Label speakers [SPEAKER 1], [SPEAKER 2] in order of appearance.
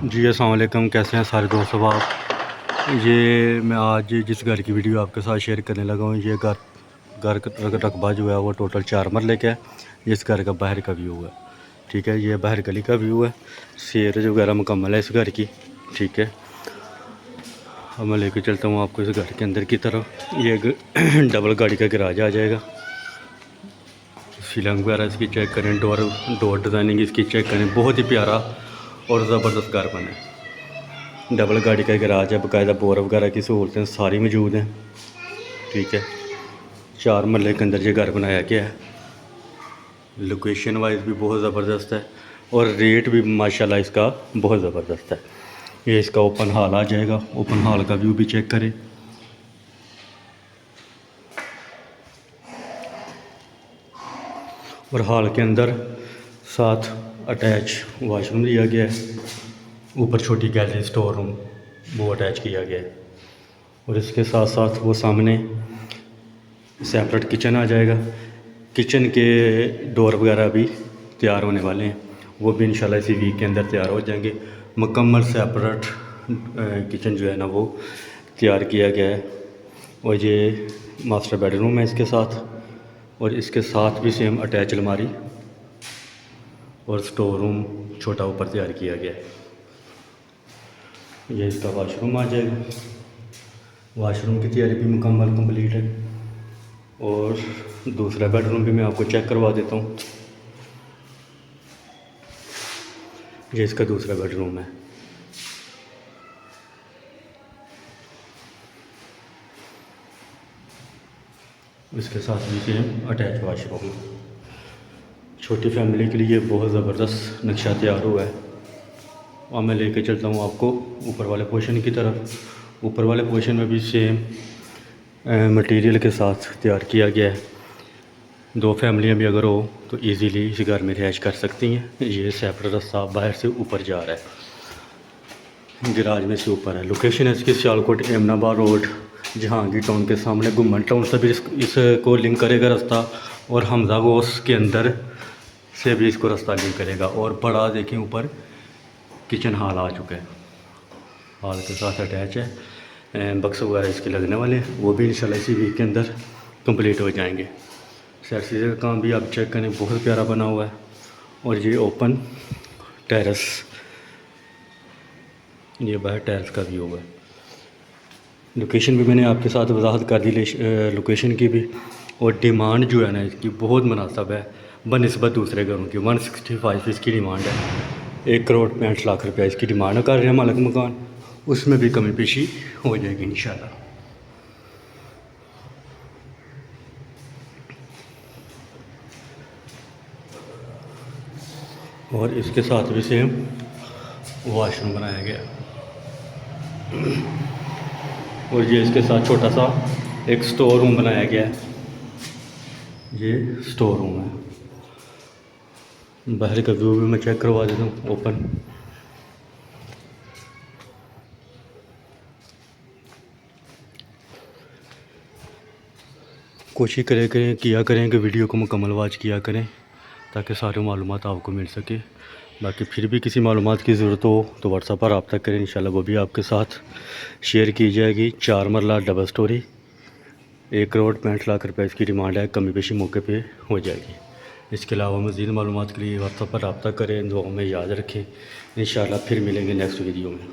[SPEAKER 1] जी अस्सलाम वालेकुम, कैसे हैं सारे दोस्तों आप। ये मैं आज जिस घर की वीडियो आपके साथ शेयर करने लगा हूँ, ये घर का रकबा जो है वो टोटल 4 मरले का है। इस घर का बाहर का व्यू है, ठीक है। ये बाहर गली का व्यू है, सीवरेज वगैरह मुकम्मल है इस घर की, ठीक है। अब मैं लेके चलता हूँ आपको इस घर के अंदर की तरफ। ये डबल गाड़ी का गैराज आ जाएगा। सीलिंग वगैरह इसकी चेक करें, डोर डिज़ाइनिंग इसकी चेक करें, बहुत ही प्यारा और ज़बरदस्त घर बने। डबल गाड़ी का गैराज है, बाकायदा बोर वगैरह की सहूलतें सारी मौजूद हैं, ठीक है। 4 मरले के अंदर ये घर बनाया गया है। लोकेशन वाइज भी बहुत ज़बरदस्त है और रेट भी माशाल्लाह इसका बहुत ज़बरदस्त है। ये इसका ओपन हॉल आ जाएगा। ओपन हॉल का व्यू भी चेक करें। और हॉल के अंदर साथ अटैच वॉशरूम दिया गया है। ऊपर छोटी गैलरी स्टोर रूम वो अटैच किया गया है। और इसके साथ साथ वो सामने सेपरेट किचन आ जाएगा। किचन के डोर वगैरह भी तैयार होने वाले हैं, वो भी इंशाल्लाह इसी वीक के अंदर तैयार हो जाएंगे। मुकम्मल सेपरेट किचन जो है ना वो तैयार किया गया है। और ये मास्टर बेडरूम है इसके साथ, और इसके साथ भी सेम अटैच अलमारी और स्टोर रूम छोटा ऊपर तैयार किया गया है। ये इसका वाशरूम आ जाएगा। वाशरूम की तैयारी भी मुकम्मल कंप्लीट है। और दूसरा बेडरूम भी मैं आपको चेक करवा देता हूँ। ये इसका दूसरा बेडरूम है। इसके साथ भी सेम अटैच वाशरूम। छोटी फैमिली के लिए बहुत ज़बरदस्त नक्शा तैयार हुआ है। और मैं लेके चलता हूँ आपको ऊपर वाले पोर्शन की तरफ। ऊपर वाले पोर्शन में भी सेम मटेरियल के साथ तैयार किया गया है। 2 फैमिलियाँ भी अगर हो तो इजीली इस घर में रिहाइश कर सकती हैं। ये सेपरेट रास्ता बाहर से ऊपर जा रहा है, गैराज में से ऊपर है। लोकेशन है इसकी सियालकोट एमनाबाद रोड, जहांगीर टाउन के सामने गुम्मन टाउन से भी इसको लिंक करेगा रास्ता, और हमजा गोस के अंदर से भी इसको रास्ता लिंक करेगा। और बड़ा देखें ऊपर किचन हॉल आ चुका है, हॉल के साथ अटैच है। बक्स वगैरह इसके लगने वाले हैं, वो भी इंशाल्लाह इसी वीक के अंदर कंप्लीट हो जाएंगे। सर्विस का काम भी आप चेक करें, बहुत प्यारा बना हुआ है। और ये ओपन टेरेस, ये बाहर टेरेस का व्यू है। लोकेशन भी मैंने आपके साथ वजाहत कर दी लोकेशन की भी। और डिमांड जो है ना इसकी बहुत मुनासिब है बनिस्बत दूसरे घरों की। 165 इसकी डिमांड है। 1 करोड़ 65 लाख रुपया इसकी डिमांड कर रहे हैं मालिक मकान। उसमें भी कमी पेशी हो जाएगी इंशाल्लाह। और इसके साथ भी सेम वॉशरूम बनाया गया। और ये इसके साथ छोटा सा एक स्टोर रूम बनाया गया है। ये स्टोर रूम है। बाहर का व्यू भी मैं चेक करवा देता हूँ ओपन। कोशिश किया करें कि वीडियो को मुकम्मल वॉच किया करें, ताकि सारी मालूमात आपको मिल सके। बाकी फिर भी किसी मालूमात की ज़रूरत हो तो व्हाट्सएप पर रब्ता करें, इंशाल्लाह वो भी आपके साथ शेयर की जाएगी। 4 मरला डबल स्टोरी, 1 करोड़ 65 लाख रुपए इसकी डिमांड है, कमी पेशी मौके पे हो जाएगी। इसके अलावा मज़ीद मालूमात के लिए व्हाट्सएप पर रब्ता करें। दुआओं में याद रखें। इंशाल्लाह फिर मिलेंगे नेक्स्ट वीडियो में।